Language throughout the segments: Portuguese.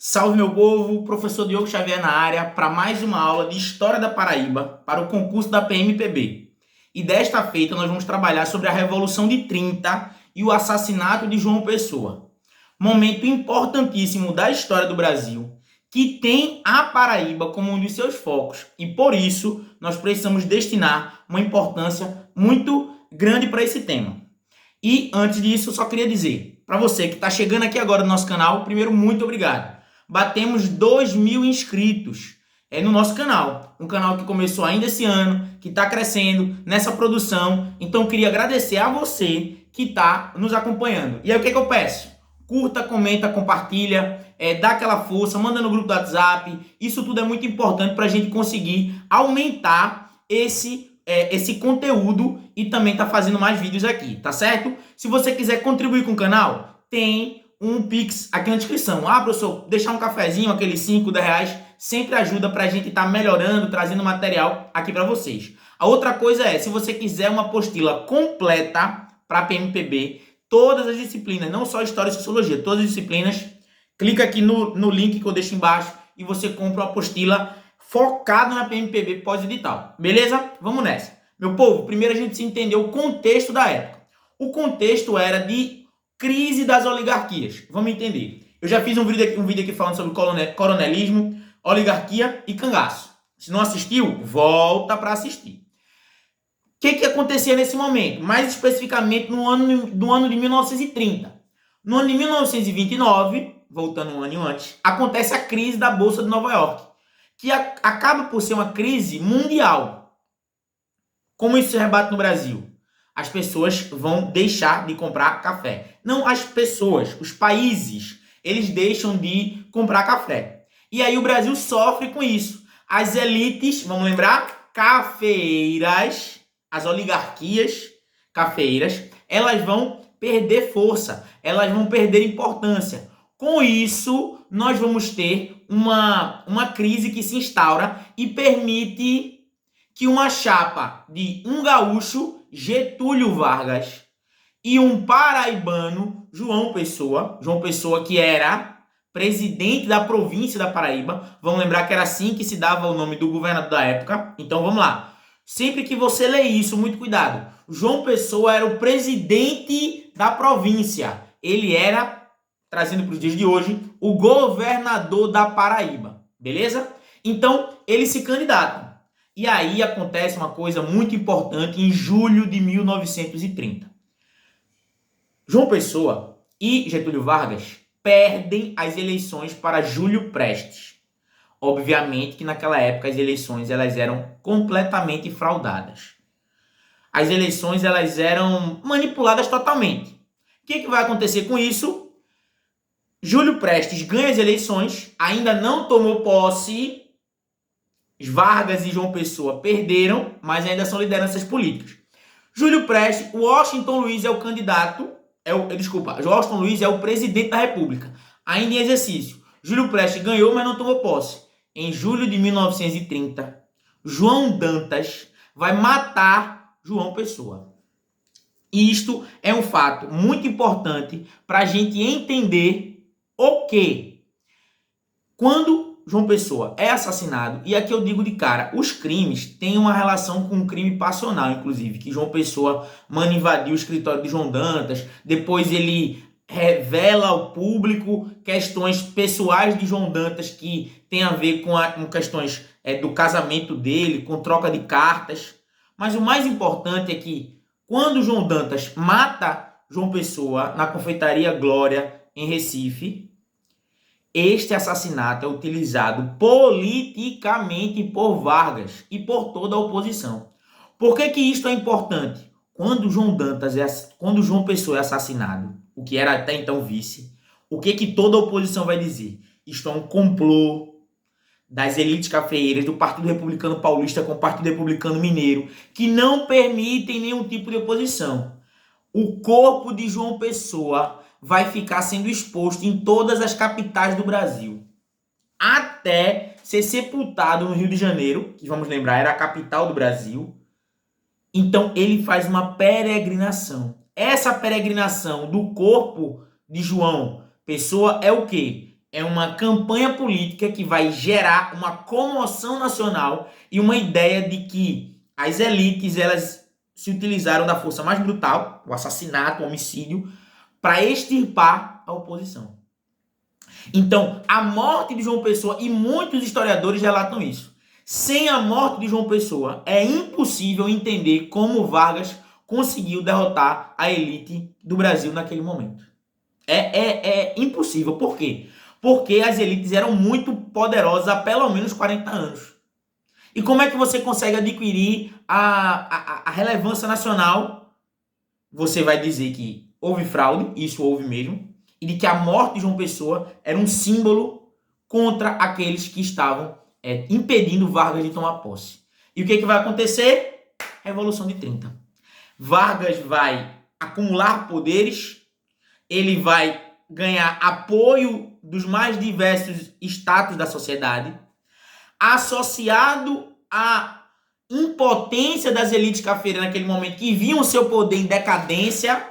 Salve, meu povo, professor Diogo Xavier na área para mais uma aula de História da Paraíba para o concurso da PMPB. E desta feita nós vamos trabalhar sobre a Revolução de 30 e o assassinato de João Pessoa. Momento importantíssimo da história do Brasil, que tem a Paraíba como um dos seus focos. E por isso nós precisamos destinar uma importância muito grande para esse tema. E antes disso, eu só queria dizer, para você que está chegando aqui agora no nosso canal, primeiro, muito obrigado. Batemos 2.000 inscritos no nosso canal. Um canal que começou ainda esse ano, que está crescendo nessa produção. Então, eu queria agradecer a você que está nos acompanhando. E aí, o que eu peço? Curta, comenta, compartilha, dá aquela força, manda no grupo do WhatsApp. Isso tudo é muito importante para a gente conseguir aumentar esse conteúdo e também tá fazendo mais vídeos aqui, tá certo? Se você quiser contribuir com o canal, tem um Pix aqui na descrição. Professor, deixar um cafezinho, aqueles 5, 10 reais, sempre ajuda pra gente estar melhorando, trazendo material aqui pra vocês. A outra coisa é, se você quiser uma apostila completa pra PMPB, todas as disciplinas, não só História e Sociologia, todas as disciplinas, clica aqui no link que eu deixo embaixo e você compra uma apostila focado na PMPB pós-edital. Beleza? Vamos nessa. Meu povo, primeiro a gente se entendeu o contexto da época. O contexto era de crise das oligarquias. Vamos entender. Eu já fiz um vídeo aqui falando sobre coronelismo, oligarquia e cangaço. Se não assistiu, volta para assistir. O que acontecia nesse momento? Mais especificamente no ano de 1930. No ano de 1929, voltando um ano antes, acontece a crise da Bolsa de Nova York, que acaba por ser uma crise mundial. Como isso se rebate no Brasil? As pessoas vão deixar de comprar café. Não as pessoas, os países, eles deixam de comprar café. E aí o Brasil sofre com isso. As elites, vamos lembrar, cafeeiras, as oligarquias cafeeiras, elas vão perder força, elas vão perder importância. Com isso, nós vamos ter uma crise que se instaura e permite que uma chapa de um gaúcho, Getúlio Vargas, e um paraibano, João Pessoa que era presidente da província da Paraíba. Vamos lembrar que era assim que se dava o nome do governador da época. Então vamos lá. Sempre que você lê isso, muito cuidado. João Pessoa era o presidente da província. Ele era, trazendo para os dias de hoje, o governador da Paraíba. Beleza? Então, ele se candidata. E aí acontece uma coisa muito importante em julho de 1930. João Pessoa e Getúlio Vargas perdem as eleições para Júlio Prestes. Obviamente que naquela época as eleições elas eram completamente fraudadas. As eleições elas eram manipuladas totalmente. O que vai acontecer com isso? Júlio Prestes ganha as eleições, ainda não tomou posse. Vargas e João Pessoa perderam, mas ainda são lideranças políticas. Júlio Prestes, Washington Luiz é o candidato, Washington Luiz é o presidente da República, ainda em exercício. Júlio Prestes ganhou, mas não tomou posse. Em julho de 1930, João Dantas vai matar João Pessoa. Isto é um fato muito importante para a gente entender o que, quando João Pessoa é assassinado, e aqui eu digo de cara, os crimes têm uma relação com um crime passional, inclusive, que João Pessoa manda invadir o escritório de João Dantas, depois ele revela ao público questões pessoais de João Dantas que tem a ver com questões do casamento dele, com troca de cartas. Mas o mais importante é que quando João Dantas mata João Pessoa na confeitaria Glória, em Recife, este assassinato é utilizado politicamente por Vargas e por toda a oposição. Por que isto é importante? Quando João Pessoa é assassinado, o que era até então vice, o que toda a oposição vai dizer? Isto é um complô das elites cafeeiras, do Partido Republicano Paulista com o Partido Republicano Mineiro, que não permitem nenhum tipo de oposição. O corpo de João Pessoa vai ficar sendo exposto em todas as capitais do Brasil, até ser sepultado no Rio de Janeiro, que vamos lembrar era a capital do Brasil. Então ele faz uma peregrinação. Essa peregrinação do corpo de João Pessoa é o quê? é uma campanha política que vai gerar uma comoção nacional e uma ideia de que as elites, elas se utilizaram da força mais brutal, o assassinato, o homicídio, para extirpar a oposição. Então, a morte de João Pessoa, e muitos historiadores relatam isso, sem a morte de João Pessoa, é impossível entender como Vargas conseguiu derrotar a elite do Brasil naquele momento. É impossível. Por quê? Porque as elites eram muito poderosas há pelo menos 40 anos. E como é que você consegue adquirir a relevância nacional? Você vai dizer que houve fraude, isso houve mesmo, e de que a morte de João Pessoa era um símbolo contra aqueles que estavam impedindo Vargas de tomar posse. E o que vai acontecer? Revolução de 30. Vargas vai acumular poderes, ele vai ganhar apoio dos mais diversos estratos da sociedade, associado à impotência das elites cafeiras naquele momento, que viam seu poder em decadência.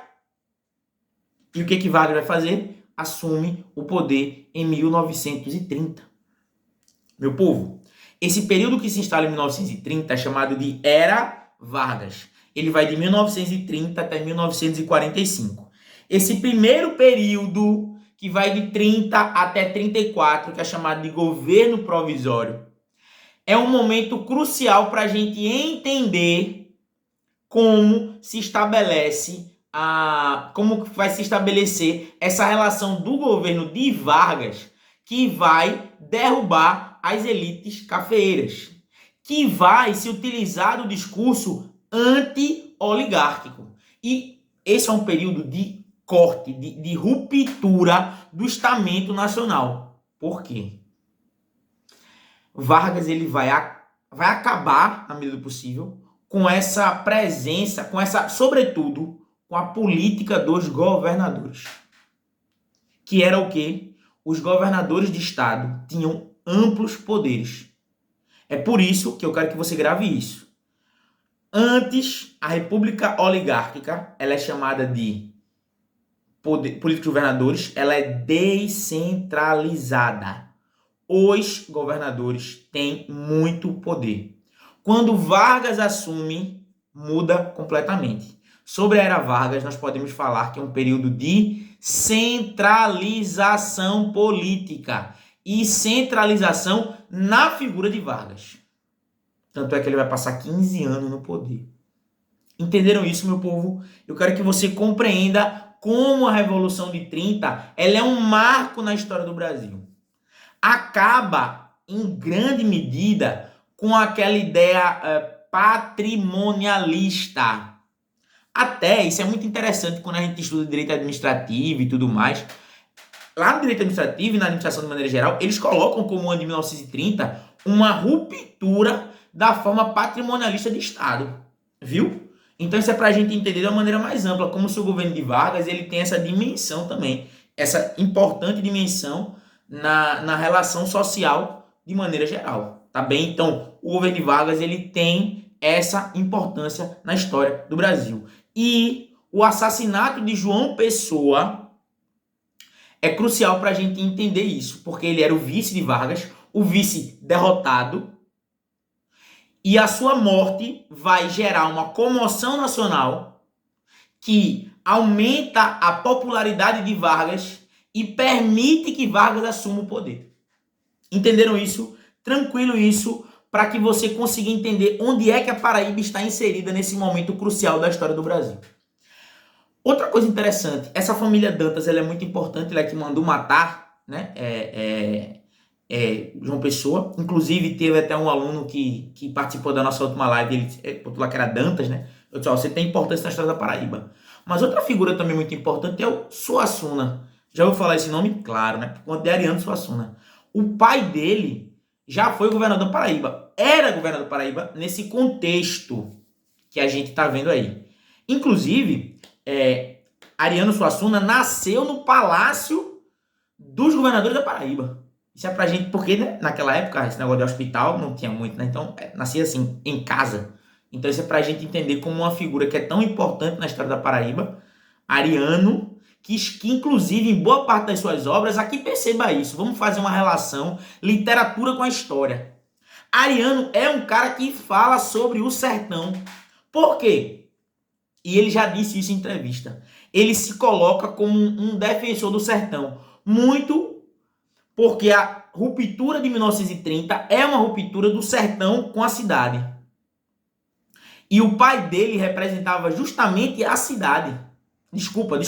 E o que Vargas vai fazer? Assume o poder em 1930. Meu povo, esse período que se instala em 1930 é chamado de Era Vargas. Ele vai de 1930 até 1945. Esse primeiro período, que vai de 30 até 34, que é chamado de governo provisório, é um momento crucial para a gente entender como se estabelece como vai se estabelecer essa relação do governo de Vargas, que vai derrubar as elites cafeeiras, que vai se utilizar do discurso anti-oligárquico. E esse é um período de corte, de ruptura do estamento nacional. Por quê? Vargas ele vai acabar, na medida do possível, com essa presença, sobretudo, com a política dos governadores. Que era o quê? Os governadores de estado tinham amplos poderes. É por isso que eu quero que você grave isso. Antes, a República Oligárquica, ela é chamada de política de governadores, ela é descentralizada. Os governadores têm muito poder. Quando Vargas assume, muda completamente. Sobre a Era Vargas, nós podemos falar que é um período de centralização política e centralização na figura de Vargas. Tanto é que ele vai passar 15 anos no poder. Entenderam isso, meu povo? Eu quero que você compreenda como a Revolução de 30 ela é um marco na história do Brasil. Acaba, em grande medida, com aquela ideia patrimonialista. Até, isso é muito interessante quando a gente estuda direito administrativo e tudo mais. Lá no direito administrativo e na administração de maneira geral, eles colocam como ano de 1930 uma ruptura da forma patrimonialista de Estado. Viu? Então isso é para a gente entender de uma maneira mais ampla, como se o governo de Vargas ele tem essa dimensão também, essa importante dimensão na relação social de maneira geral. Tá bem? Então, o governo de Vargas ele tem essa importância na história do Brasil. E o assassinato de João Pessoa é crucial para a gente entender isso, porque ele era o vice de Vargas, o vice derrotado, e a sua morte vai gerar uma comoção nacional que aumenta a popularidade de Vargas e permite que Vargas assuma o poder. Entenderam isso? Tranquilo isso, para que você consiga entender onde é que a Paraíba está inserida nesse momento crucial da história do Brasil. Outra coisa interessante, essa família Dantas ela é muito importante, ela é que mandou matar, né, João Pessoa. Inclusive, teve até um aluno que participou da nossa última live, ele botou lá que era Dantas, né? Eu disse, você tem importância na história da Paraíba. Mas outra figura também muito importante é o Suassuna. Já ouviu falar esse nome? Claro, né? Por conta de Ariano Suassuna. O pai dele já foi governador da Paraíba. Era governador da Paraíba nesse contexto que a gente está vendo aí. Inclusive, Ariano Suassuna nasceu no Palácio dos Governadores da Paraíba. Isso é pra gente, porque né, naquela época esse negócio de hospital não tinha muito, né? Então nascia assim, em casa. Então isso é pra gente entender como uma figura que é tão importante na história da Paraíba, Ariano, que inclusive em boa parte das suas obras, aqui perceba isso, vamos fazer uma relação literatura com a história. Ariano é um cara que fala sobre o sertão. Por quê? E ele já disse isso em entrevista. Ele se coloca como um defensor do sertão. Muito porque a ruptura de 1930 é uma ruptura do sertão com a cidade. E o pai dele representava justamente a cidade. Desculpa,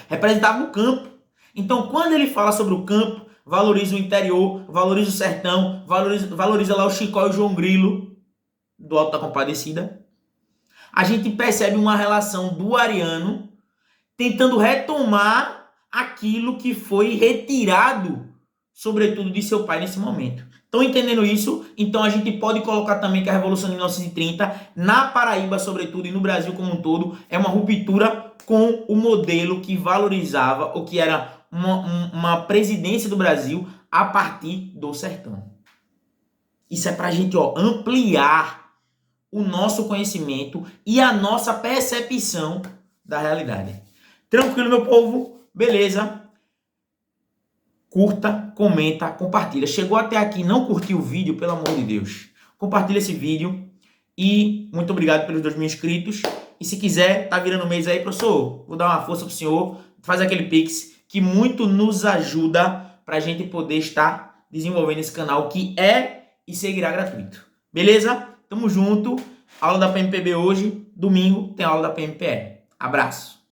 representava o campo. Então, quando ele fala sobre o campo, valoriza o interior, valoriza o sertão, valoriza lá o Chicó e o João Grilo, do Alto da Compadecida, a gente percebe uma relação do Ariano tentando retomar aquilo que foi retirado, sobretudo, de seu pai nesse momento. Estão entendendo isso? Então a gente pode colocar também que a Revolução de 1930, na Paraíba, sobretudo, e no Brasil como um todo, é uma ruptura com o modelo que valorizava, ou que era uma presidência do Brasil a partir do sertão. Isso é para a gente ampliar o nosso conhecimento e a nossa percepção da realidade. Tranquilo, meu povo? Beleza? Curta, comenta, compartilha. Chegou até aqui, não curtiu o vídeo, pelo amor de Deus. Compartilha esse vídeo e muito obrigado pelos 2.000 inscritos. E se quiser, tá virando mês aí, professor, vou dar uma força pro senhor, faz aquele pix que muito nos ajuda pra gente poder estar desenvolvendo esse canal que é e seguirá gratuito. Beleza? Tamo junto. Aula da PMPB hoje, domingo tem aula da PMPE. Abraço.